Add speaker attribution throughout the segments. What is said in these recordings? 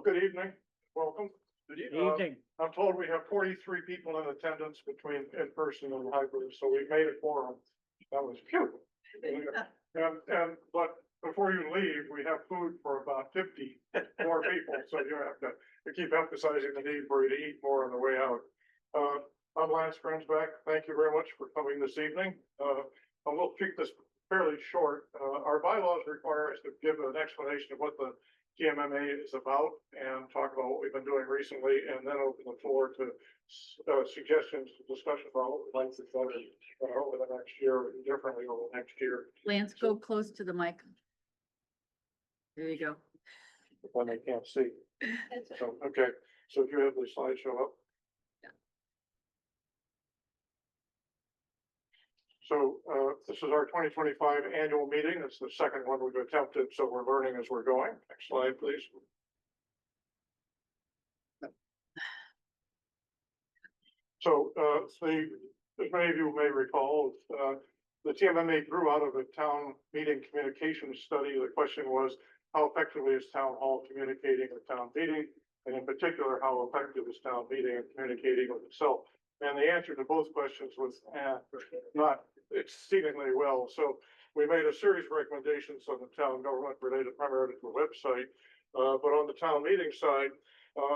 Speaker 1: good evening. Welcome.
Speaker 2: Good evening.
Speaker 1: I'm told we have 43 people in attendance between in person and hybrid, so we made it for them. That was cute. But before you leave, we have food for about 50 more people, so you have to keep emphasizing the need for you to eat more on the way out. I'm Lance Grenzeback. Thank you very much for coming this evening. I will keep this fairly short. Our bylaws require us to give an explanation of what the ITMMA is about and talk about what we've been doing recently, and then open the floor to suggestions, discussion about what we'd like to do over the next year, differently over the next year.
Speaker 3: Lance, go close to the mic. There you go.
Speaker 1: When they can't see. So, okay, so if you have the slideshow up. So this is our 2025 annual meeting. It's the second one we've attempted, so we're learning as we're going. Next slide, please. So as many of you may recall, the TMMA grew out of a town meeting communications study. The question was, how effectively is town hall communicating with town meeting? And in particular, how effective is town meeting in communicating with itself? And the answer to both questions was not exceedingly well. So we made a series of recommendations on the town government related primarily to the website. But on the town meeting side,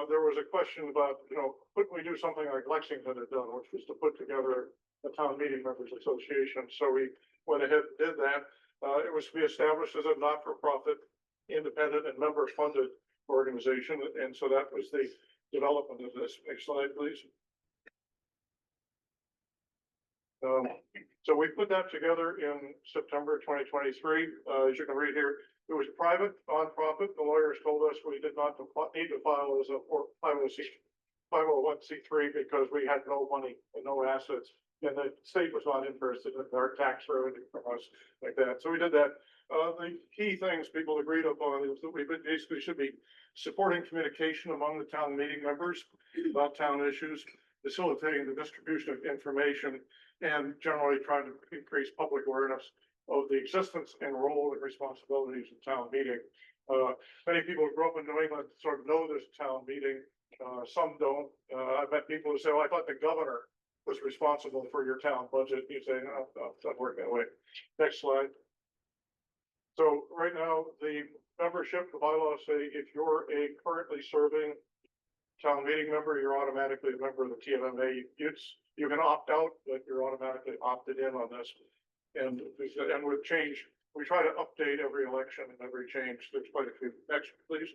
Speaker 1: there was a question about, couldn't we do something like Lexington had done, which was to put together a town meeting members association. So we went ahead and did that. It was to be established as a not-for-profit, independent and member-funded organization. And so that was the development of this. Next slide, please. So we put that together in September 2023. As you can read here, it was private, nonprofit. The lawyers told us we did not need to file as a 501c3 because we had no money and no assets, and the state was not interested in our tax revenue from us like that. So we did that. The key things people agreed upon is that we basically should be supporting communication among the town meeting members about town issues, facilitating the distribution of information, and generally trying to increase public awareness of the existence and role and responsibilities of town meeting. Many people who grew up in New England sort of know this town meeting. Some don't. I've met people who say, well, I thought the governor was responsible for your town budget. You say, no, it doesn't work that way. Next slide. So right now, the membership, the bylaws say if you're a currently serving town meeting member, you're automatically a member of the TMMA. You can opt out, but you're automatically opted in on this. And with change, we try to update every election and every change. There's quite a few. Next, please.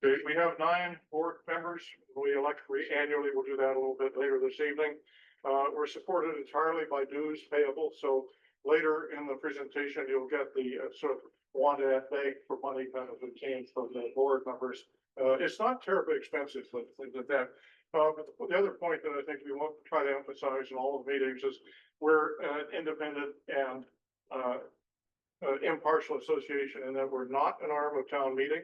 Speaker 1: Okay, we have 9 board members. We elect annually. We'll do that a little bit later this evening. We're supported entirely by dues payable. So later in the presentation, you'll get the sort of wanted at beg for money kind of routine from the board members. It's not terribly expensive, things like that. But the other point that I think we want to try to emphasize in all the meetings is we're an independent and impartial association, and that we're not an arm of town meeting,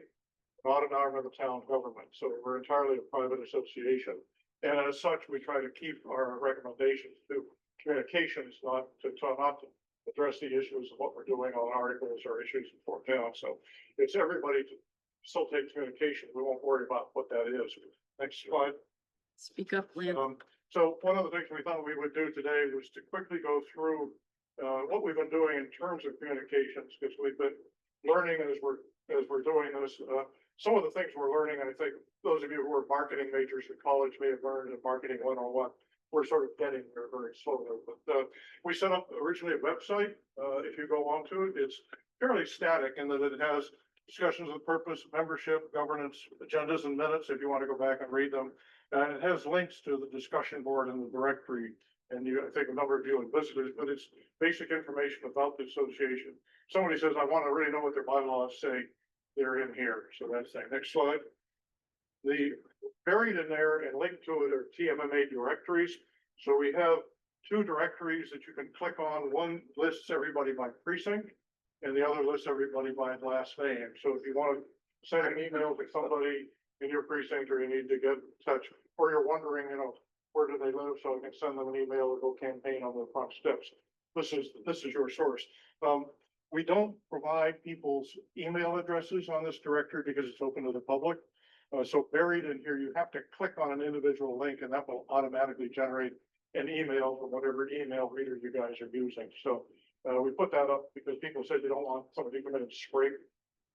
Speaker 1: not an arm of the town government. So we're entirely a private association. And as such, we try to keep our recommendations to communications, not to address the issues of what we're doing on articles or issues before town. So it's everybody to facilitate communication. We won't worry about what that is. Next slide.
Speaker 3: Speak up, Lance.
Speaker 1: So one of the things we thought we would do today was to quickly go through what we've been doing in terms of communications, because we've been learning as we're doing this. Some of the things we're learning, and I think those of you who are marketing majors at college may have learned in Marketing 101. We're sort of getting there very slowly, but we set up originally a website. If you go onto it, it's fairly static in that it has discussions of the purpose, membership, governance, agendas and minutes, if you want to go back and read them. And it has links to the discussion board and the directory. And I think a number of you have visited, but it's basic information about the association. Somebody says, I want to really know what their bylaws say. They're in here. So that's that. Next slide. The buried in there and linked to it are TMMA directories. So we have 2 directories that you can click on. One lists everybody by precinct, and the other lists everybody by last name. So if you want to send an email to somebody in your precinct, or you need to get in touch, or you're wondering, where do they live, so I can send them an email or go campaign on the front steps. This is your source. We don't provide people's email addresses on this directory because it's open to the public. So buried in here, you have to click on an individual link and that will automatically generate an email from whatever email reader you guys are using. So we put that up because people said they don't want somebody to come in and scrape,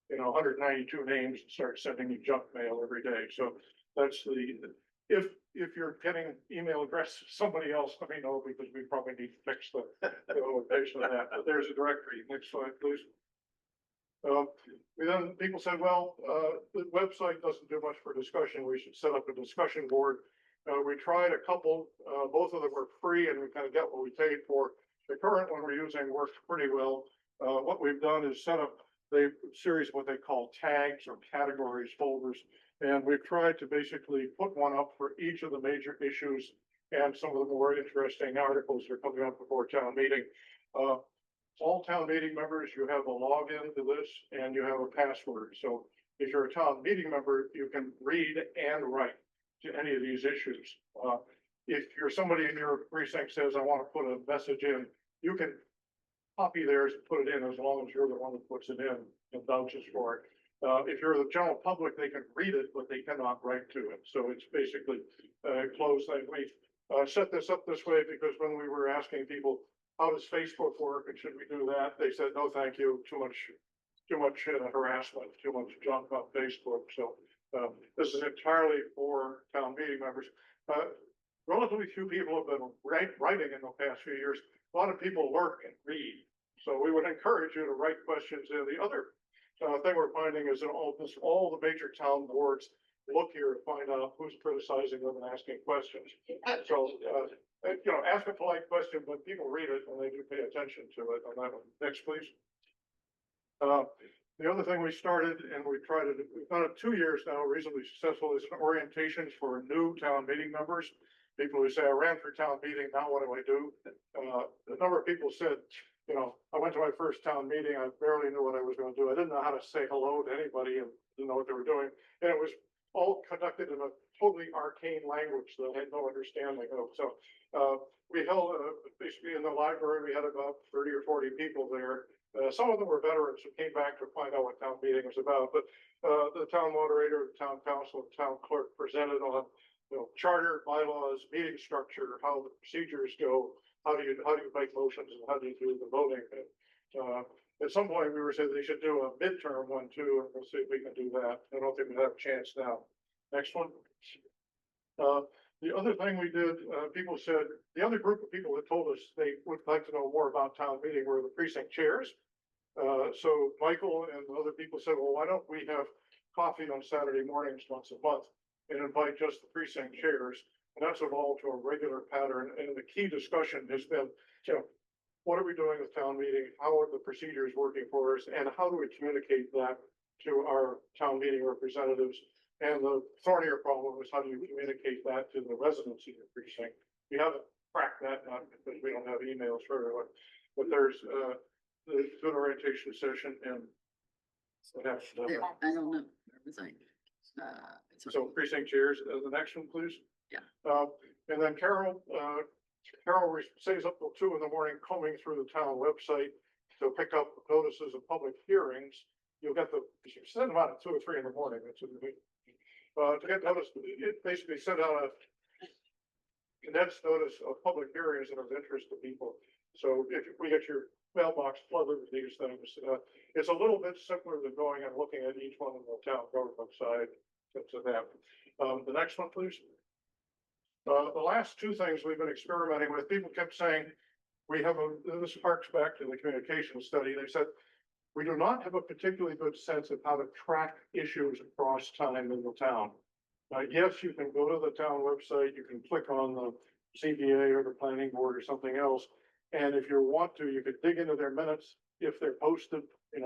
Speaker 1: 192 names and start sending you junk mail every day. So that's if you're getting email address somebody else, let me know because we probably need to fix the location of that. But there's a directory. Next slide, please. People said, well, the website doesn't do much for discussion. We should set up a discussion board. We tried a couple, both of them were free and we kind of get what we paid for. The current one we're using works pretty well. What we've done is set up a series of what they call tags or categories, folders. And we've tried to basically put one up for each of the major issues and some of the more interesting articles that are coming up before town meeting. All town meeting members, you have a login to this and you have a password. So if you're a town meeting member, you can read and write to any of these issues. If you're somebody in your precinct says, I want to put a message in, you can copy theirs and put it in as long as you're the one that puts it in and vouches for it. If you're the general public, they can read it, but they cannot write to it. So it's basically a closed thing. We set this up this way because when we were asking people, how does Facebook work and should we do that? They said, no, thank you. Too much harassment, too much junk on Facebook. So this is entirely for town meeting members. Relatively few people have been writing in the past few years. A lot of people work and read. So we would encourage you to write questions in. The other thing we're finding is that almost all the major town boards look here to find out who's criticizing them and asking questions. So, ask a polite question, but people read it and they do pay attention to it on that one. Next, please. The other thing we started and we've done it 2 years now, reasonably successful, is an orientation for new town meeting members. People who say, I ran for town meeting, now what do I do? A number of people said, I went to my first town meeting, I barely knew what I was going to do. I didn't know how to say hello to anybody and didn't know what they were doing. And it was all conducted in a totally arcane language that I had no understanding of. So we held, basically in the library, we had about 30 or 40 people there. Some of them were veterans who came back to find out what town meeting was about. But the town moderator, the town council, the town clerk presented on charter, bylaws, meeting structure, how the procedures go, how do you make motions and how do you do the voting? At some point we were saying they should do a midterm one too, and we'll see if we can do that. I don't think we have a chance now. Next one. The other thing we did, people said, the other group of people that told us they would like to know more about town meeting were the precinct chairs. So Michael and other people said, well, why don't we have coffee on Saturday mornings once a month and invite just the precinct chairs? And that's evolved to a regular pattern. And the key discussion has been, what are we doing with town meeting? How are the procedures working for us? And how do we communicate that to our town meeting representatives? And the thornier problem is how do you communicate that to the residents in your precinct? We haven't cracked that nut because we don't have emails for everyone. But there's the good orientation session and that's
Speaker 3: I don't know. Where was I?
Speaker 1: so precinct chairs. The next one, please.
Speaker 3: Yeah.
Speaker 1: And then Carol stays up till 2 in the morning combing through the town website to pick up notices of public hearings. You'll get she sent them out at 2 or 3 in the morning. That's to get notice. It basically sent out a condensed notice of public hearings that are of interest to people. So if we get your mailbox flooded with these things, it's a little bit simpler than going and looking at each one on the town government side. To that. The next one, please. The last 2 things we've been experimenting with, people kept saying, this harks back to the communication study. They said, we do not have a particularly good sense of how to track issues across time in the town. Yes, you can go to the town website, you can click on the CBA or the planning board or something else. And if you want to, you could dig into their minutes if they're posted, and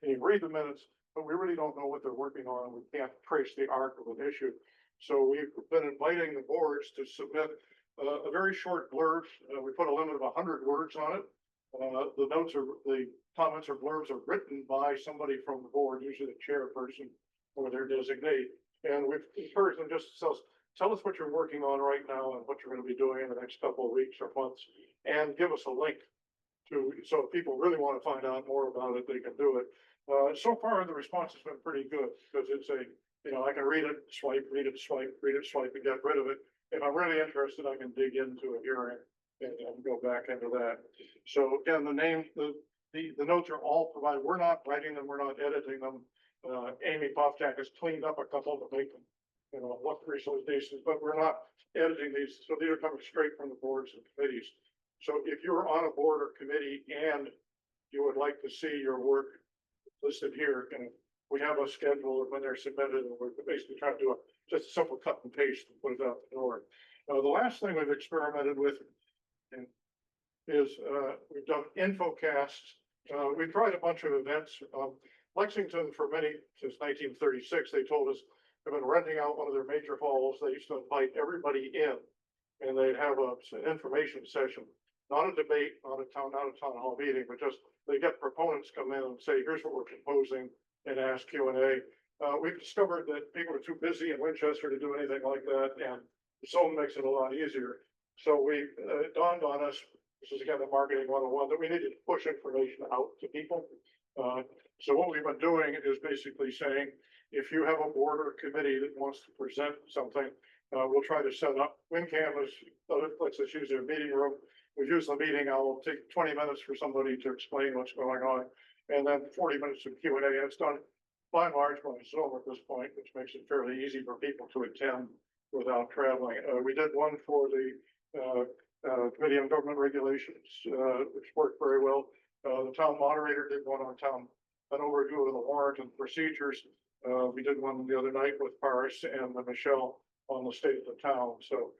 Speaker 1: you read the minutes, but we really don't know what they're working on. We can't trace the arc of an issue. So we've been inviting the boards to submit a very short blurb. We put a limit of 100 words on it. The comments or blurbs are written by somebody from the board, usually the chairperson or their designee. And we've encouraged them just to tell us what you're working on right now and what you're going to be doing in the next couple of weeks or months, and give us a link so if people really want to find out more about it, they can do it. So far, the response has been pretty good, because it's I can read it, swipe, read it, swipe, read it, swipe, and get rid of it. If I'm really interested, I can dig into a hearing and go back into that. So again, the notes are all provided. We're not writing them, we're not editing them. Amy Poftak has cleaned up a couple to make them, look reasonably decent, but we're not editing these. So these are coming straight from the boards and committees. So if you're on a board or committee and you would like to see your work listed here, and we have a schedule of when they're submitted, and we're basically trying to do just a simple cut and paste and put it out the door. The last thing we've experimented with is we've done infocasts. We've tried a bunch of events. Lexington, for since 1936, they told us they've been renting out one of their major halls. They used to invite everybody in, and they'd have an information session, not a debate, not a town hall meeting, but just they get proponents come in and say, here's what we're proposing, and ask Q&A. We've discovered that people are too busy in Winchester to do anything like that, and Zoom makes it a lot easier. So it dawned on us, this is again the marketing 101, that we needed to push information out to people. So what we've been doing is basically saying, if you have a board or committee that wants to present something, we'll try to set up. WinCam lets us use their meeting room. We use the meeting. I'll take 20 minutes for somebody to explain what's going on, and then 40 minutes of Q&A. And it's done by and large by Zoom at this point, which makes it fairly easy for people to attend without traveling. We did one for the Committee on Government Regulations, which worked very well. The town moderator did one on an overview of the warrant and procedures. We did one the other night with Paris and Michelle on the state of the town. So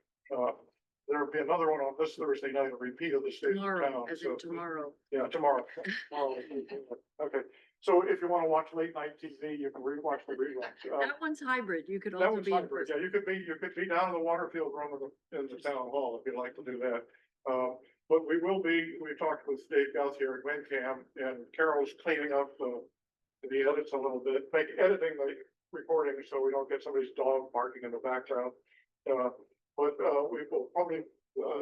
Speaker 1: there'll be another one on this Thursday night, a repeat of the state of the town.
Speaker 3: Tomorrow.
Speaker 1: Yeah, tomorrow. Okay. So if you want to watch late night TV, you can watch the reruns.
Speaker 3: That one's hybrid. You could
Speaker 1: That
Speaker 3: also
Speaker 1: was
Speaker 3: be in
Speaker 1: hybrid.
Speaker 3: person.
Speaker 1: Yeah, you could be down in the Waterfield room in the town hall if you'd like to do that. But we talked with Dave Gouth here at WinCam, and Carol's cleaning up the edits a little bit, editing the recording so we don't get somebody's dog barking in the background. But we will probably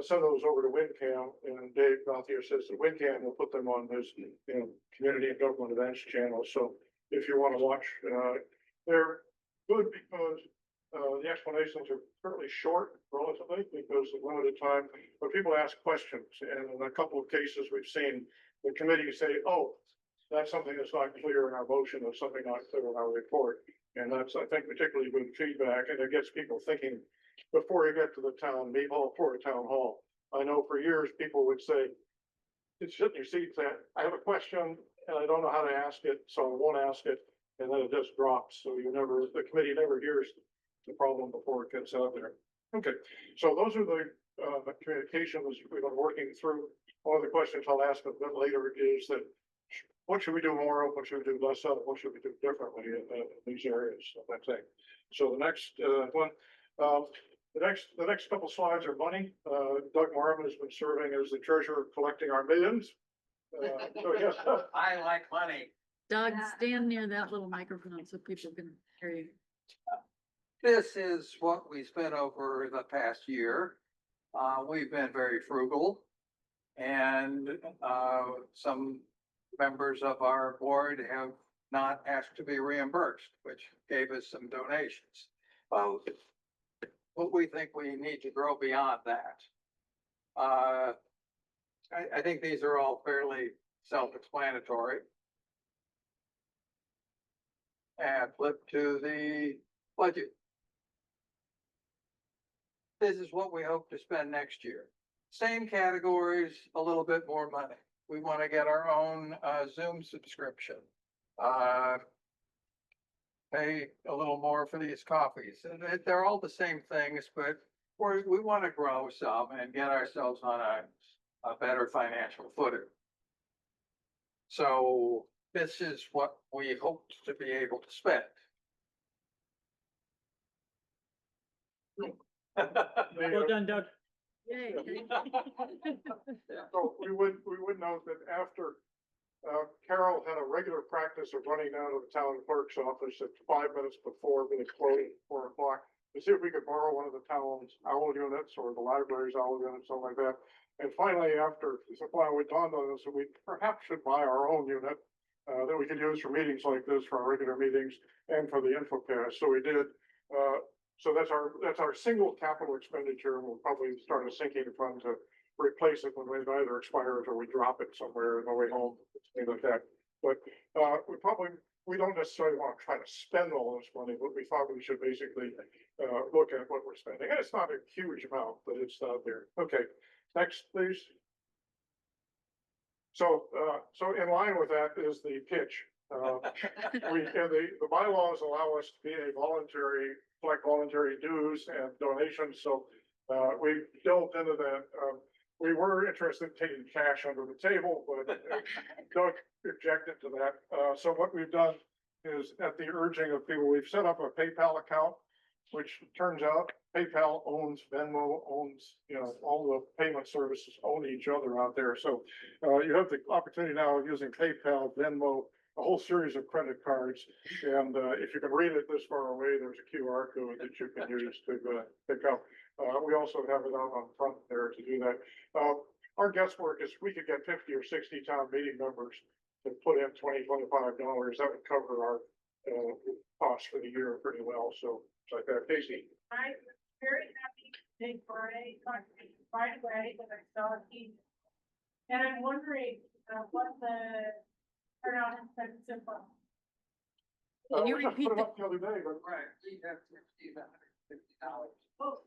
Speaker 1: send those over to WinCam, and Dave Gouth here says that WinCam will put them on his community and government events channel. So if you want to watch, they're good because the explanations are fairly short relatively because of limited time, but people ask questions, and in a couple of cases we've seen the committee say, oh, that's something that's not clear in our motion, or something not clear in our report. And that's, I think, particularly good feedback, and it gets people thinking before you get to the town meeting hall for a town hall. I know for years people would say, it's sit in your seat, that I have a question and I don't know how to ask it, so I won't ask it, and then it just drops. So the committee never hears the problem before it gets out there. Okay, so those are the communications we've been working through. One of the questions I'll ask a bit later is that what should we do more of? What should we do less of? What should we do differently in these areas? That thing. So the next one, the next couple slides are money. Doug Marvin has been serving as the treasurer, collecting our millions. So yes,
Speaker 2: I like money.
Speaker 3: Doug, stand near that little microphone so people can hear you.
Speaker 2: This is what we spent over the past year. We've been very frugal, and some members of our board have not asked to be reimbursed, which gave us some donations. But we think we need to grow beyond that. I think these are all fairly self-explanatory. And flip to the budget. This is what we hope to spend next year. Same categories, a little bit more money. We want to get our own Zoom subscription. Pay a little more for these coffees. And they're all the same things, but we want to grow some and get ourselves on a better financial footing. So this is what we hoped to be able to spend.
Speaker 4: Well done, Doug.
Speaker 3: Yay.
Speaker 1: so we would note that after Carol had a regular practice of running down to the town clerk's office at 5 minutes before being closed at 4 o'clock. to see if we could borrow one of the town's owl units or the library's owl unit, something like that. And finally, after a while, we dawned on us that we perhaps should buy our own unit that we could use for meetings like this, for our regular meetings and for the infocast. So we did. So that's our single capital expenditure. We'll probably start a sinking fund to replace it when it either expires or we drop it somewhere on the way home, things like that. But we don't necessarily want to try to spend all this money, but we thought we should basically look at what we're spending. And it's not a huge amount, but it's out there. Okay, next, please. So in line with that is the pitch. The bylaws allow us to be collect voluntary dues and donations. So we delved into that. We were interested in taking cash under the table, but Doug objected to that. So what we've done is, at the urging of people, we've set up a PayPal account, which turns out PayPal owns, Venmo owns, all the payment services own each other out there. So you have the opportunity now of using PayPal, Venmo, a whole series of credit cards. And if you can read it this far away, there's a QR code that you can use to pick up. We also have it out on front there to do that. Our guesswork is we could get 50 or 60 town meeting members to put in $20-25. That would cover our costs for the year pretty well. So it's like that. Casey.
Speaker 5: I'm very happy to take Friday contribution right away because I saw it. And I'm wondering what the turnout incentive was.
Speaker 3: Can you
Speaker 1: We just
Speaker 3: repeat
Speaker 1: put it
Speaker 3: the-
Speaker 1: up the other day, but
Speaker 2: Right, we have $150.
Speaker 5: Oh,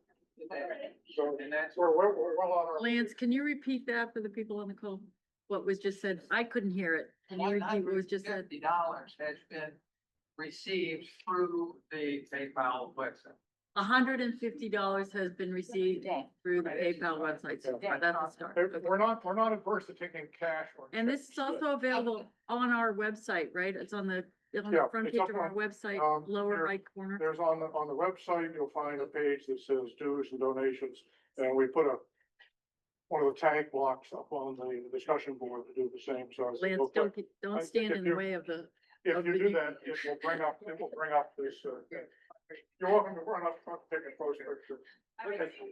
Speaker 1: so
Speaker 2: And that's
Speaker 1: we're well on our.
Speaker 3: Lance, can you repeat that for the people on the call? What was just said? I couldn't hear it. Can you repeat what was just said?
Speaker 2: $150 has been received through the PayPal website.
Speaker 3: $150 has been received through the PayPal website so far. That's a start. Okay.
Speaker 1: We're not adverse to taking cash. Or
Speaker 3: And this is also available on our website, right? It's on the
Speaker 1: Yeah,
Speaker 3: front
Speaker 1: it's
Speaker 3: page
Speaker 1: up
Speaker 3: of our
Speaker 1: on,
Speaker 3: website,
Speaker 1: there-
Speaker 3: lower right corner.
Speaker 1: There's on the website, you'll find a page that says dues and donations, and we put one of the tag blocks up on the discussion board to do the same, so.
Speaker 3: Lance,
Speaker 1: we'll put- I
Speaker 3: don't
Speaker 1: think
Speaker 3: stand
Speaker 1: if
Speaker 3: in the
Speaker 1: you-
Speaker 3: way of the,
Speaker 1: If
Speaker 3: of
Speaker 1: you
Speaker 3: the-
Speaker 1: do that, it will bring up this, you're welcome to run up, take a close picture.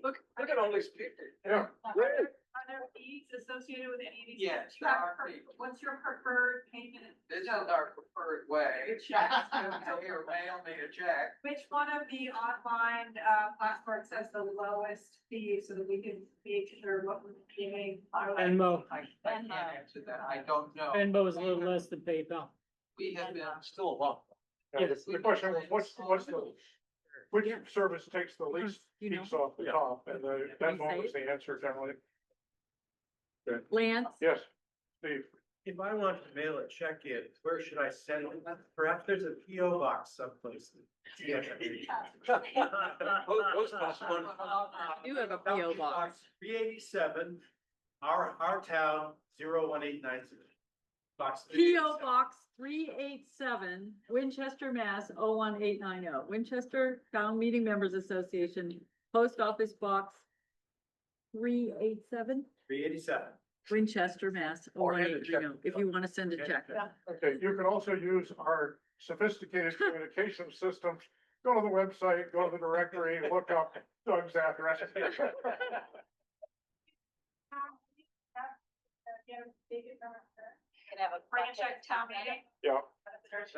Speaker 2: Look at all these people.
Speaker 1: Yeah,
Speaker 5: Are there fees associated with any of these?
Speaker 2: Yes,
Speaker 5: Do you have
Speaker 2: there are
Speaker 5: a
Speaker 2: fees.
Speaker 5: What's your preferred payment?
Speaker 2: This is our preferred way. Here, mail me a check.
Speaker 5: Which one of the online platforms has the lowest fee so that we can be sure what we're giving?
Speaker 4: Venmo.
Speaker 2: I can't answer that. I don't know.
Speaker 4: Venmo is a little less than PayPal.
Speaker 2: We have been still a lot.
Speaker 1: yeah, the question was, which service takes the least
Speaker 3: You know.
Speaker 1: piece off the top, and that one was the answer generally.
Speaker 3: Lance,
Speaker 1: Yes, Steve.
Speaker 6: If I want to mail a check in, where should I send it? Perhaps there's a PO box someplace. Yeah.
Speaker 3: you have a PO box.
Speaker 6: 387, our town, 01890. Box
Speaker 3: PO Box 387, Winchester, Mass. 01890. Winchester Town Meeting Members Association, Post Office Box 387,
Speaker 6: 387.
Speaker 3: Winchester, Mass.
Speaker 1: Or hand a check.
Speaker 3: 01890, if you want to send a check.
Speaker 1: Okay, you can also use our sophisticated communication systems. Go to the website, go to the directory, look up Doug's address.
Speaker 5: Can have a franchise town meeting.
Speaker 1: Yeah,
Speaker 5: That's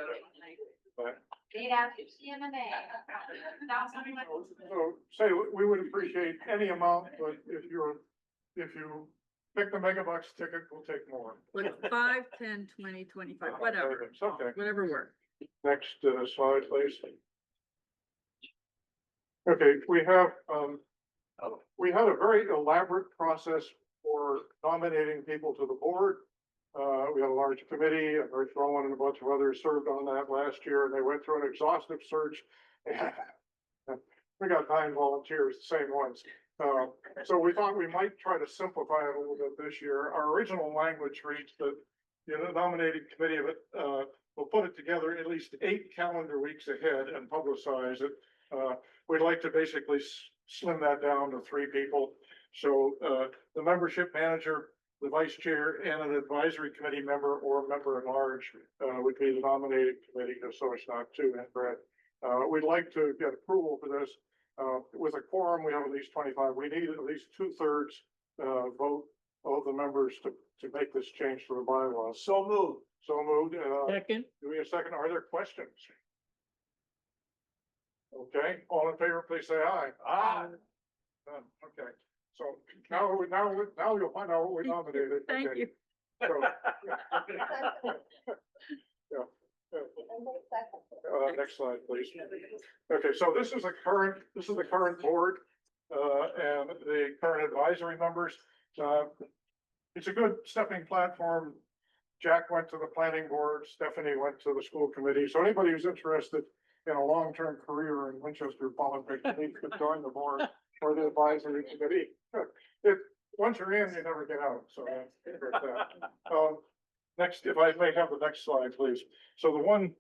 Speaker 5: something like.
Speaker 1: so say, we would appreciate any amount, but if you pick the megabucks ticket, we'll take more.
Speaker 3: Look, 5, 10, 20, 25, whatever,
Speaker 1: It's okay.
Speaker 3: whatever works.
Speaker 1: Next slide, please. Okay, we had a very elaborate process for nominating people to the board. We had a large committee, and Rich Rowan and a bunch of others served on that last year, and they went through an exhaustive search. And we got 9 volunteers, the same ones. So we thought we might try to simplify it a little bit this year. Our original language reads that the nominating committee of it will put it together at least 8 calendar weeks ahead and publicize it. We'd like to basically slim that down to 3 people. So the membership manager, the vice chair, and an advisory committee member or a member at large would be the nominating committee, just so it's not too inbred. We'd like to get approval for this With a quorum, we have at least 25. We need at least 2/3 vote of the members to make this change to the bylaws.
Speaker 6: So moved.
Speaker 1: So moved.
Speaker 4: Second,
Speaker 1: Do we have a second? Are there questions? Okay, all in favor, please say aye.
Speaker 6: Ah.
Speaker 1: Okay, so now you'll find out what we nominated.
Speaker 3: Thank
Speaker 1: Okay,
Speaker 3: you.
Speaker 1: so, yeah. Next slide, please. Okay, so this is the current board, and the current advisory members. It's a good stepping platform. Jack went to the planning board, Stephanie went to the school committee, so anybody who's interested in a long-term career in Winchester politics, needs to join the board or the advisory committee. Once you're in, you never get out, so that's that. Next, if I may have the next slide, please. So the one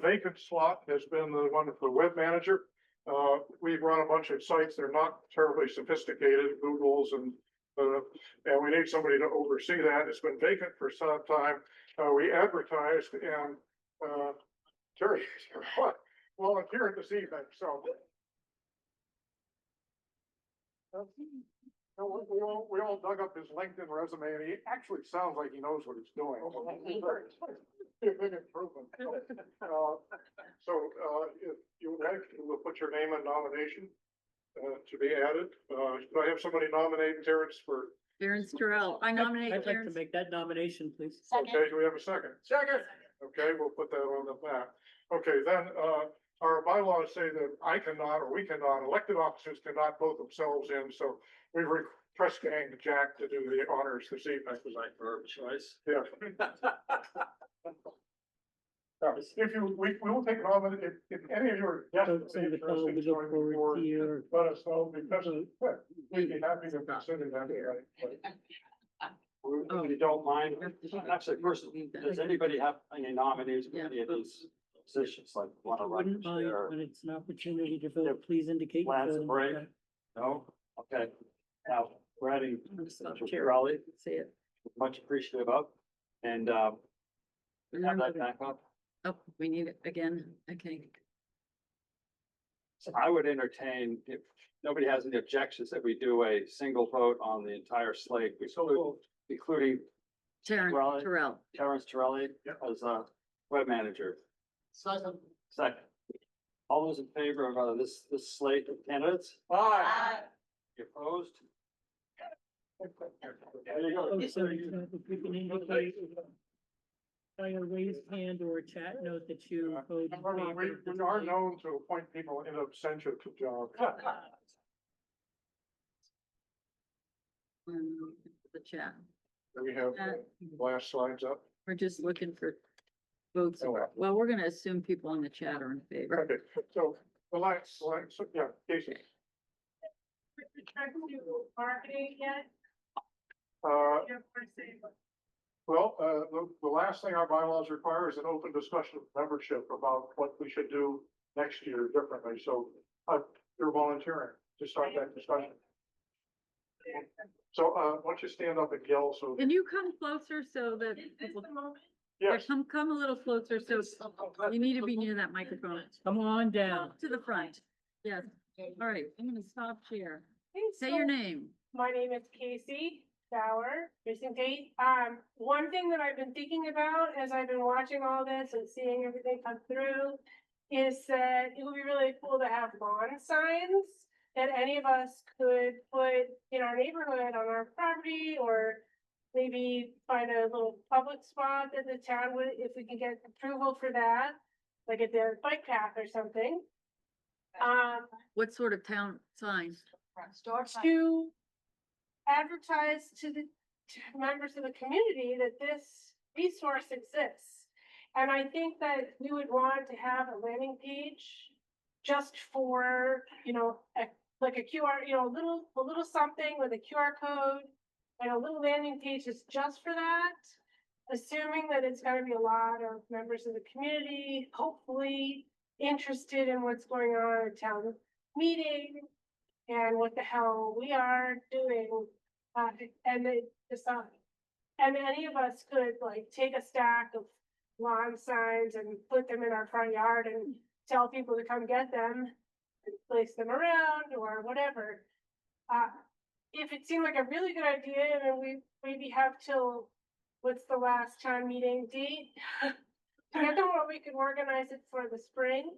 Speaker 1: vacant slot has been the one for the web manager. We've run a bunch of sites, they're not terribly sophisticated, Googles and we need somebody to oversee that. It's been vacant for some time. We advertised and, Terry, volunteered this evening, so. We all dug up his LinkedIn resume and he actually sounds like he knows what he's doing. Be a big improvement. If you would like, we'll put your name in nomination to be added. Do I have somebody nominate Terrence for?
Speaker 3: Terrence Terrell. I nominate
Speaker 4: I'd like to
Speaker 3: Terrence.
Speaker 4: make that nomination, please.
Speaker 1: Okay, do we have a second?
Speaker 6: Second.
Speaker 1: Okay, we'll put that on the map. Okay, then, our bylaws say that I cannot, or we cannot, elected officers cannot vote themselves in, so we press gang Jack to do the honors this evening.
Speaker 6: Was I verb choice?
Speaker 1: Yeah. If you, we will take nomination, if any of you are
Speaker 4: So
Speaker 1: desperately
Speaker 4: the call,
Speaker 1: interested
Speaker 4: we
Speaker 1: in
Speaker 4: look
Speaker 1: joining the
Speaker 4: forward
Speaker 1: board,
Speaker 4: to your,
Speaker 1: let us know, because we'd be happy to consider that.
Speaker 7: If you don't mind, actually, first, does anybody have any nominees for any of these positions, like one
Speaker 4: I
Speaker 7: of them?
Speaker 4: wouldn't mind when it's an opportunity to vote, please indicate.
Speaker 7: Plans
Speaker 4: so
Speaker 7: to break?
Speaker 4: in the
Speaker 7: No? Okay. Now, we're adding
Speaker 3: I'm just not
Speaker 7: Mr.
Speaker 3: sure.
Speaker 7: Raleigh,
Speaker 3: See it.
Speaker 7: much appreciative of, and, have that back up.
Speaker 3: Oh, we need it again. Okay.
Speaker 7: So I would entertain, if nobody has any objections, that we do a single vote on the entire slate, including
Speaker 3: Terrence
Speaker 7: Raleigh?
Speaker 3: Terrell.
Speaker 7: Terrence Torelli as a web manager.
Speaker 6: Second.
Speaker 7: Second. All those in favor of this slate of candidates?
Speaker 6: Aye.
Speaker 7: You opposed?
Speaker 6: There you go.
Speaker 4: Oh, sorry, if you can indicate by a raised hand or a chat note that you vote in
Speaker 1: Remember,
Speaker 4: favor of the
Speaker 1: we are
Speaker 4: slate.
Speaker 1: known to appoint people in absentia to jobs.
Speaker 3: The chat.
Speaker 1: We have last slides up.
Speaker 3: We're just looking for votes.
Speaker 1: Oh, well.
Speaker 3: Well, we're gonna assume people in the chat are in favor.
Speaker 1: Okay, so the last slide, so, yeah, Casey.
Speaker 5: With respect to marketing yet,
Speaker 1: Uh,
Speaker 5: you have to say,
Speaker 1: well, the last thing our bylaws require is an open discussion of membership about what we should do next year differently. So, you're volunteering to start that discussion. So, why don't you stand up and yell so,
Speaker 3: Can you come closer so that people, yeah,
Speaker 1: yes,
Speaker 3: come a little closer, so you need to be near that microphone.
Speaker 4: Come on down.
Speaker 3: To the front. Yes. All right, I'm gonna stop share.
Speaker 5: Hey,
Speaker 3: Say
Speaker 5: so
Speaker 3: your name.
Speaker 5: My name is Casey Bauer, missing date. One thing that I've been thinking about as I've been watching all this and seeing everything come through is that it would be really cool to have lawn signs that any of us could put in our neighborhood on our property, or maybe find a little public spot that the town would, if we can get approval for that, like at the bike path or something.
Speaker 3: What sort of town signs?
Speaker 5: To advertise to the members of the community that this resource exists. And I think that we would want to have a landing page just for, like a QR, a little something with a QR code, and a little landing page is just for that. Assuming that it's gonna be a lot of members of the community, hopefully interested in what's going on at town meeting and what the hell we are doing, and they decide. And any of us could like take a stack of lawn signs and put them in our front yard and tell people to come get them. place them around or whatever. If it seemed like a really good idea, and we maybe have till, what's the last town meeting date? Together, or we could organize it for the spring.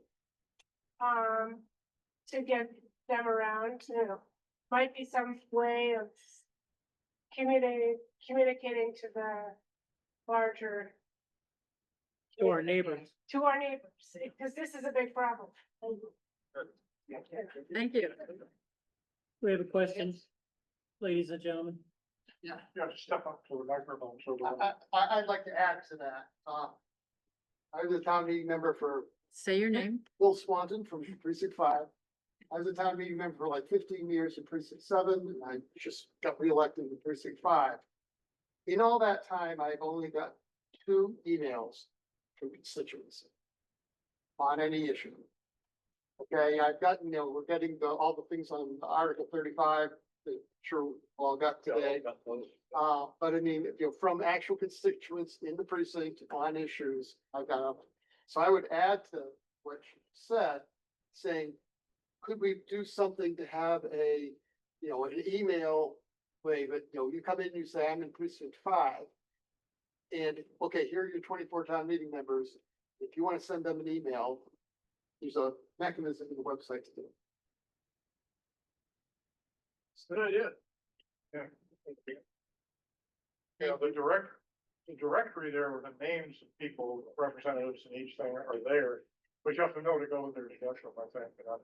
Speaker 5: To get them around, you know, might be some way of communicating to the larger.
Speaker 4: To our neighbors.
Speaker 5: To our neighbors, because this is a big problem.
Speaker 3: Thank you.
Speaker 4: We have a question, ladies and gentlemen.
Speaker 1: You have to step up to the microphone, so.
Speaker 8: I'd like to add to that. I was a town meeting member for
Speaker 3: Say your name.
Speaker 8: Will Swanton from precinct 5. I was a town meeting member for like 15 years in precinct 7, and I just got reelected in precinct 5. In all that time, I've only got 2 emails from constituents on any issue. Okay, I've gotten, we're getting all the things on Article 35 that sure we all got today. But I mean, from actual constituents in the precinct on issues, I've got them. So I would add to what you said, saying, could we do something to have an email way, but you come in and you say, I'm in precinct 5. And okay, here are your 24 town meeting members. If you want to send them an email, there's a mechanism in the website to do it.
Speaker 1: It's a good idea. Yeah. Yeah, the directory there with the names of people, representatives in each thing are there, but you have to know to go with their schedule, I think. And I'm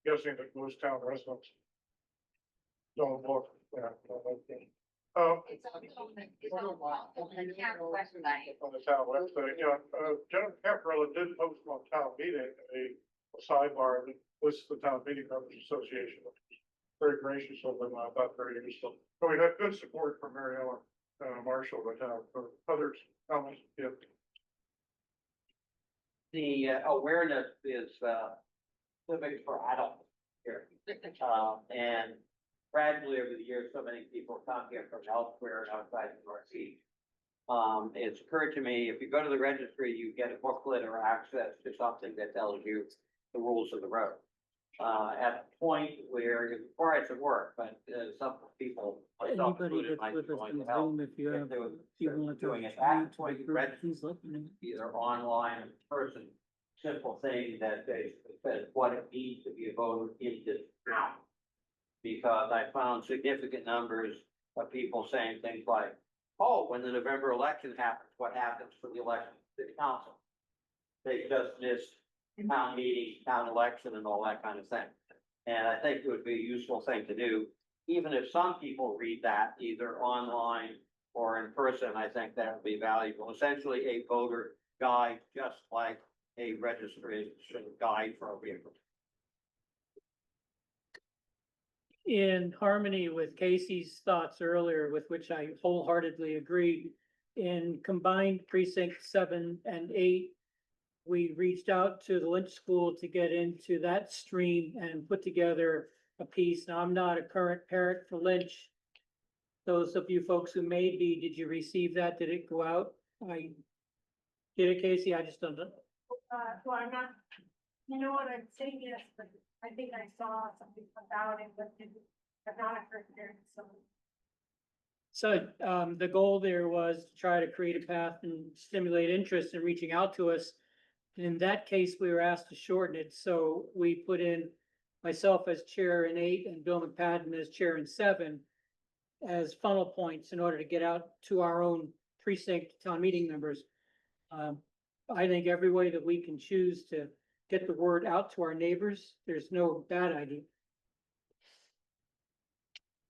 Speaker 1: guessing that most town residents don't look, yeah.
Speaker 9: It's on the town website.
Speaker 1: On the town website, yeah, Jennifer Caprella did post on town meeting a sidebar that lists the town meeting members association. Very gracious of them, I thought very useful. But we had good support from Mary Ellen Marshall, but for others, comments, yeah.
Speaker 10: The awareness is civics for adults here. And gradually over the years, so many people come here from elsewhere and outside the Northeast. It's occurred to me, if you go to the registry, you get a booklet or access to something that tells you the rules of the road. At the point where it's required to work, but some people, myself
Speaker 4: Anybody
Speaker 10: included,
Speaker 4: that's
Speaker 10: might be
Speaker 4: with us
Speaker 10: willing
Speaker 4: in
Speaker 10: to help.
Speaker 4: Zoom, if you have,
Speaker 10: they
Speaker 4: if
Speaker 10: would
Speaker 4: you
Speaker 10: start
Speaker 4: want to.
Speaker 10: doing it at the point,
Speaker 4: Please let me know.
Speaker 10: either online or in person, simple thing that basically says what it means to be a voter in this town. Because I found significant numbers of people saying things like, oh, when the November election happens, what happens for the election to the council? They just missed town meeting, town election and all that kind of thing. And I think it would be a useful thing to do, even if some people read that either online or in person. I think that would be valuable. Essentially a voter guide, just like a registration guide for a vehicle.
Speaker 4: In harmony with Casey's thoughts earlier, with which I wholeheartedly agree, in combined precinct 7 and 8, we reached out to the Lynch School to get into that stream and put together a piece. Now, I'm not a current parent for Lynch. Those of you folks who may be, did you receive that? Did it go out? I did it, Casey? I just don't know.
Speaker 5: Well, I'm not, you know what, I'm saying yes, but I think I saw something about it, but I'm not a first parent, so.
Speaker 4: So the goal there was to try to create a path and stimulate interest in reaching out to us. In that case, we were asked to shorten it, so we put in myself as chair in 8 and Bill McPadden as chair in 7 as funnel points in order to get out to our own precinct town meeting members. I think every way that we can choose to get the word out to our neighbors, there's no bad idea.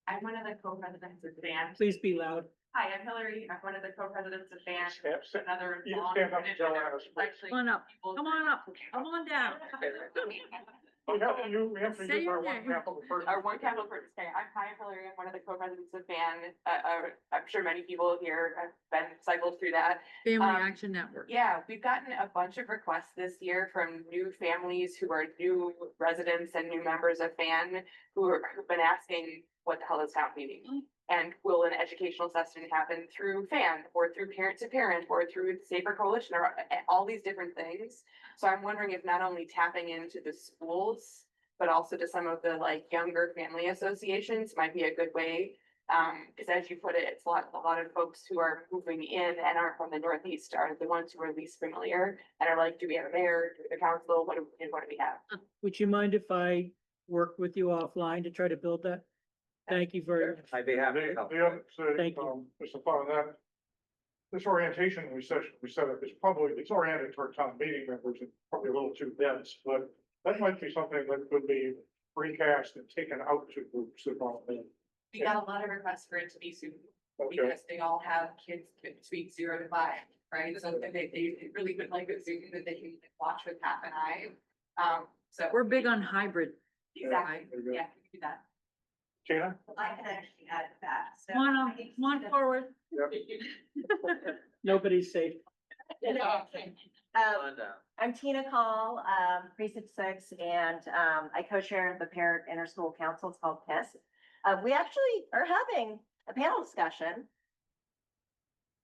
Speaker 9: I'm one of the co-presidents of BAN.
Speaker 4: Please be loud.
Speaker 9: Hi, I'm Hillary. I'm one of the co-presidents of BAN. Another
Speaker 1: You
Speaker 9: long
Speaker 1: stand up and
Speaker 9: tradition
Speaker 1: tell
Speaker 9: of
Speaker 1: us.
Speaker 9: actually
Speaker 3: Come on up,
Speaker 9: people-
Speaker 3: come on up, come on down.
Speaker 1: We have to
Speaker 3: Say
Speaker 1: use our
Speaker 3: your
Speaker 1: one
Speaker 3: name.
Speaker 1: capital person.
Speaker 9: Our one capital purpose day. I'm Hillary. I'm one of the co-presidents of BAN. I'm sure many people here have been cycled through that.
Speaker 3: Family Action Network.
Speaker 9: Yeah, we've gotten a bunch of requests this year from new families who are new residents and new members of FAN who've been asking, what the hell is town meeting? And will an educational session happen through FAN or through parent to parent or through Safer Coalition or all these different things? So I'm wondering if not only tapping into the schools but also to some of the like younger family associations might be a good way. Cause as you put it, it's a lot of folks who are moving in and aren't from the Northeast are the ones who are least familiar and are like, do we have a mayor, do we have a council, what do we have?
Speaker 4: Would you mind if I work with you offline to try to build that? Thank you very much.
Speaker 10: I'd be happy to help.
Speaker 1: The other,
Speaker 4: Thank you.
Speaker 1: just upon that, this orientation we set up is probably, it's oriented toward town meeting members and probably a little too dense, but that might be something that could be recast and taken out to groups that don't.
Speaker 9: We got a lot of requests for it to be soon,
Speaker 1: Okay,
Speaker 9: because they all have kids between 0 to 5, right? So they really would like a Zoom that they can watch with half an eye. So.
Speaker 3: We're big on hybrid.
Speaker 9: Exactly,
Speaker 1: There you go.
Speaker 9: yeah, we can do that.
Speaker 1: Tina?
Speaker 9: I can actually add that.
Speaker 3: Come on forward.
Speaker 4: Nobody's safe.
Speaker 11: I'm Tina Call, precinct 6, and, I co-chair the parent inter-school council. It's called PIS. We actually are having a panel discussion.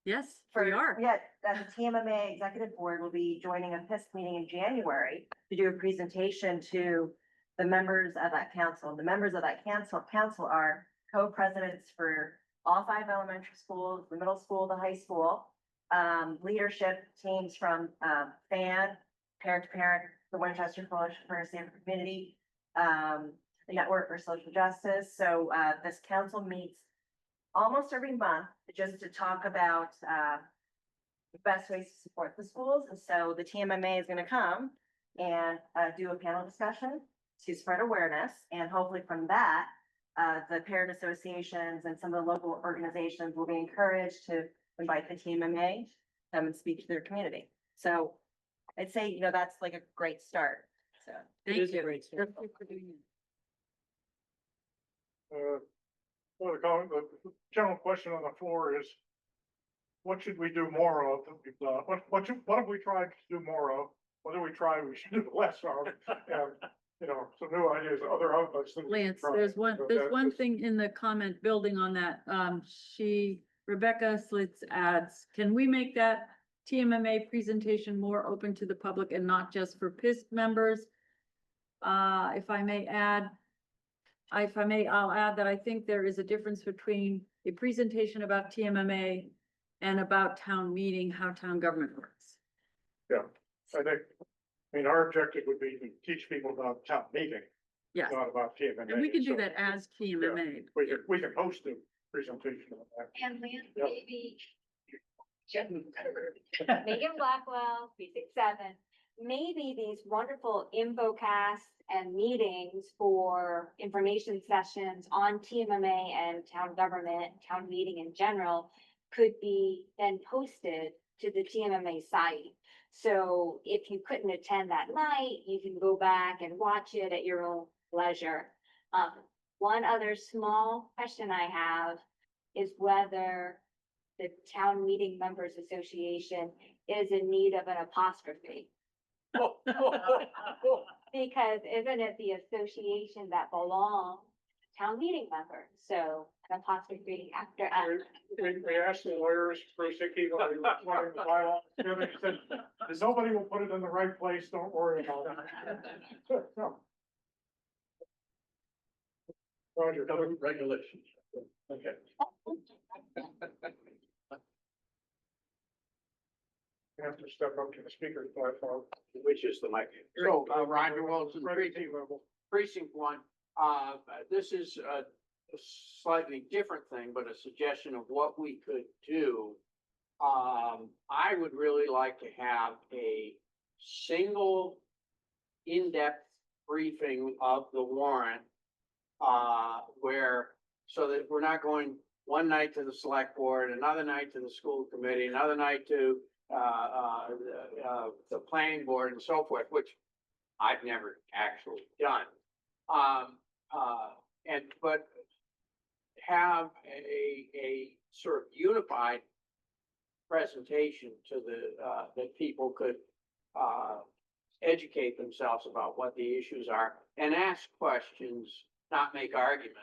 Speaker 3: Yes,
Speaker 11: For,
Speaker 3: we are.
Speaker 11: yeah, the TMMA executive board will be joining a PIS meeting in January to do a presentation to the members of that council. The members of that council are co-presidents for all 5 elementary schools, the middle school, the high school, leadership teams from, FAN, Parent to Parent, the Winchester Coalition for a Safer Community, the Network for Social Justice. So, this council meets almost every month just to talk about, the best ways to support the schools. And so the TMMA is gonna come and, do a panel discussion to spread awareness. And hopefully from that, the parent associations and some of the local organizations will be encouraged to invite the TMMA to come and speak to their community. So I'd say, you know, that's like a great start. So.
Speaker 4: It is a great start.
Speaker 1: Well, the general question on the floor is, what should we do more of that we've done? What have we tried to do more of? What do we try we should do less of? And, you know, some new ideas, other outlets. that we can
Speaker 3: Lance,
Speaker 1: try.
Speaker 3: there's one
Speaker 1: That's-
Speaker 3: thing in the comment building on that. Rebecca Slits adds, can we make that TMMA presentation more open to the public and not just for PIS members? If I may add, I'll add that I think there is a difference between a presentation about TMMA and about town meeting, how town government works.
Speaker 1: Yeah, I think, I mean, our objective would be to teach people about town meeting,
Speaker 3: Yes,
Speaker 1: not about TMMA.
Speaker 3: and we can do
Speaker 1: So
Speaker 3: that as TMMA.
Speaker 1: We can host a presentation on that.
Speaker 12: And Lance,
Speaker 1: Yep.
Speaker 12: maybe. Megan Blackwell, precinct 7, maybe these wonderful infocasts and meetings for information sessions on TMMA and town government, town meeting in general, could be then posted to the TMMA site. So if you couldn't attend that night, you can go back and watch it at your own leisure. One other small question I have is whether the Town Meeting Members Association is in need of an apostrophe. Because isn't it the association that belongs to town meeting members? So an apostrophe after us.
Speaker 1: We asked the lawyers, Bruce Hickey, when we were running the bylaw, together, he said, nobody will put it in the right place, don't worry about it. No. Roger,
Speaker 6: Government regulations.
Speaker 1: okay. You have to step up to the speaker's platform.
Speaker 6: Which is the mic.
Speaker 13: So, Roger Wilson,
Speaker 1: Ready, team level.
Speaker 13: precinct 1, this is a slightly different thing, but a suggestion of what we could do. I would really like to have a single in-depth briefing of the warrant, so that we're not going one night to the select board, another night to the school committee, another night to the planning board and so forth, which I've never actually done. But have a sort of unified presentation to that people could educate themselves about what the issues are and ask questions, not make arguments.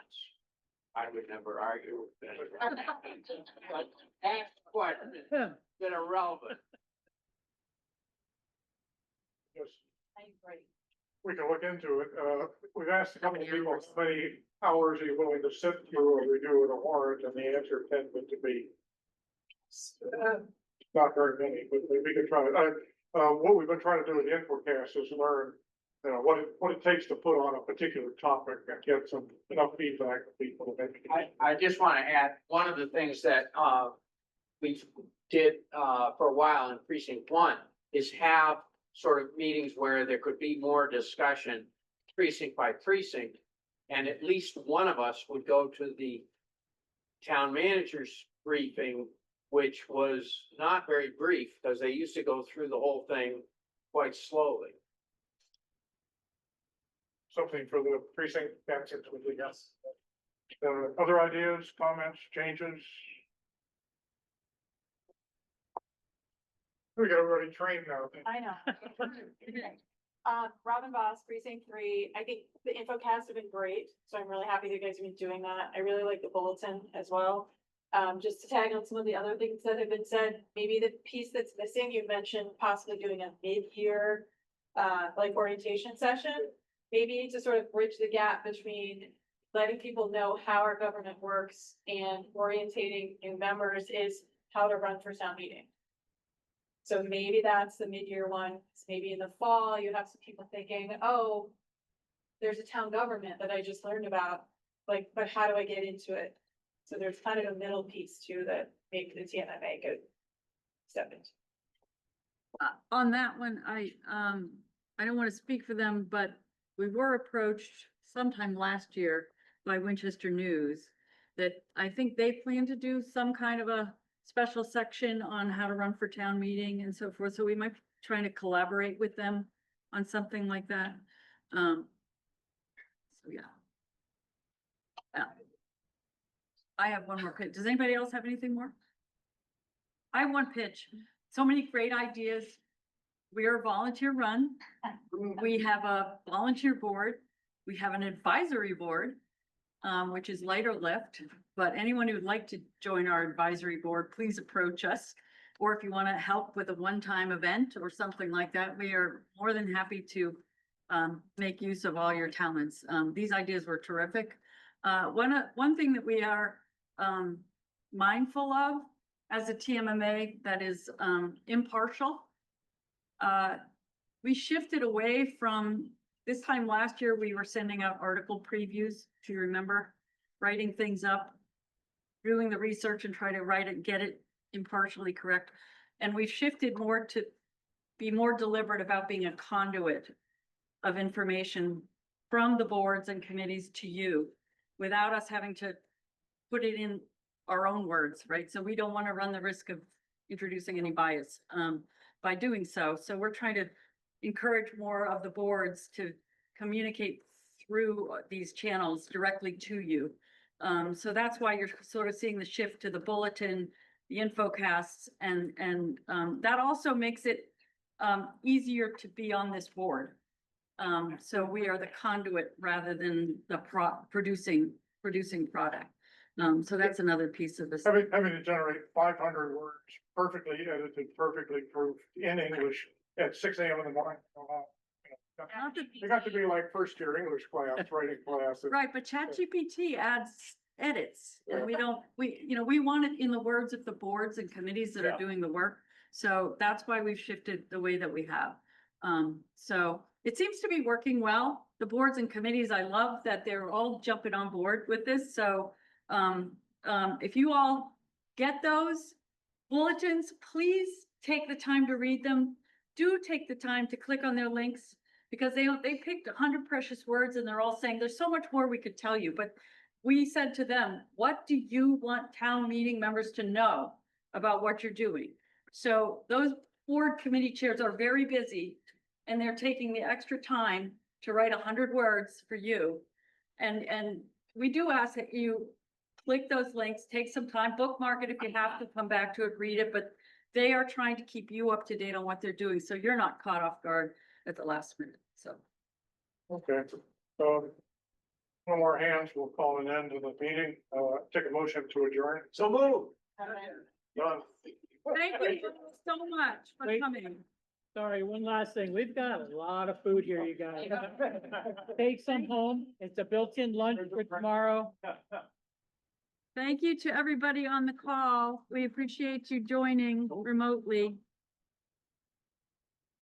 Speaker 13: I would never argue with them. But ask questions that are relevant.
Speaker 1: Yes.
Speaker 12: I agree.
Speaker 1: we can look into it. We've asked a couple of people, how many hours are you willing to sit through a review of a warrant, and the answer tended to be not very many, but we could try it. What we've been trying to do with the InfoCast is learn, you know, what it takes to put on a particular topic and get some enough feedback from people to make.
Speaker 13: I just want to add, one of the things that, we did, for a while in precinct one is have sort of meetings where there could be more discussion precinct by precinct. And at least one of us would go to the town manager's briefing, which was not very brief because they used to go through the whole thing quite slowly.
Speaker 1: Something for the precinct captains with the yes. Other ideas, comments, changes? We got everybody trained now.
Speaker 14: I know. Robin Boss, precinct 3. I think the infocasts have been great, so I'm really happy that you guys have been doing that. I really like the bulletin as well. Just to tag on some of the other things that have been said, maybe the piece that's missing, you mentioned possibly doing a mid-year, like orientation session. Maybe to sort of bridge the gap between letting people know how our government works and orientating new members is how to run for town meeting. So maybe that's the mid-year one. Maybe in the fall, you have some people thinking, oh, there's a town government that I just learned about, like, but how do I get into it? So there's kind of a middle piece too that maybe the TMMA could step into.
Speaker 3: On that one, I don't want to speak for them, but we were approached sometime last year by Winchester News that I think they plan to do some kind of a special section on how to run for town meeting and so forth. So we might be trying to collaborate with them on something like that. So yeah. I have one more pitch. Does anybody else have anything more? I have one pitch. So many great ideas. We are volunteer run. We have a volunteer board. We have an advisory board, which is lighter lift, but anyone who would like to join our advisory board, please approach us. Or if you want to help with a one-time event or something like that, we are more than happy to make use of all your talents. These ideas were terrific. One thing that we are mindful of as a TMMA that is impartial, we shifted away from this time last year. We were sending out article previews, if you remember, writing things up, doing the research and try to write it, get it impartially correct. And we've shifted more to be more deliberate about being a conduit of information from the boards and committees to you without us having to put it in our own words, right? So we don't want to run the risk of introducing any bias by doing so. So we're trying to encourage more of the boards to communicate through these channels directly to you. So that's why you're sort of seeing the shift to the bulletin, the infocasts, and that also makes it easier to be on this board. So we are the conduit rather than the producing product. So that's another piece of this.
Speaker 1: Having to generate 500 words, perfectly edited, perfectly proofed in English at 6 a.m. in the morning. They got to be like first year English class, writing class.
Speaker 3: Right, but ChatGPT adds edits, and we want it in the words of the boards and committees that are doing the work. So that's why we've shifted the way that we have. So it seems to be working well. The boards and committees, I love that they're all jumping on board with this. So if you all get those bulletins, please take the time to read them. Do take the time to click on their links, because they picked 100 precious words and they're all saying there's so much more we could tell you. But we said to them, what do you want town meeting members to know about what you're doing? So those board committee chairs are very busy and they're taking the extra time to write 100 words for you. And we do ask that you click those links, take some time, bookmark it if you have to, come back to it, read it, but they are trying to keep you up to date on what they're doing, so you're not caught off guard at the last minute, so.
Speaker 1: Okay, no more hands, we'll call an end to the meeting, take a motion to adjourn.
Speaker 6: So move.
Speaker 1: Done.
Speaker 3: Thank you so much for coming.
Speaker 4: Sorry, one last thing. We've got a lot of food here, you guys. Take some home. It's a built-in lunch for tomorrow.
Speaker 3: Thank you to everybody on the call. We appreciate you joining remotely.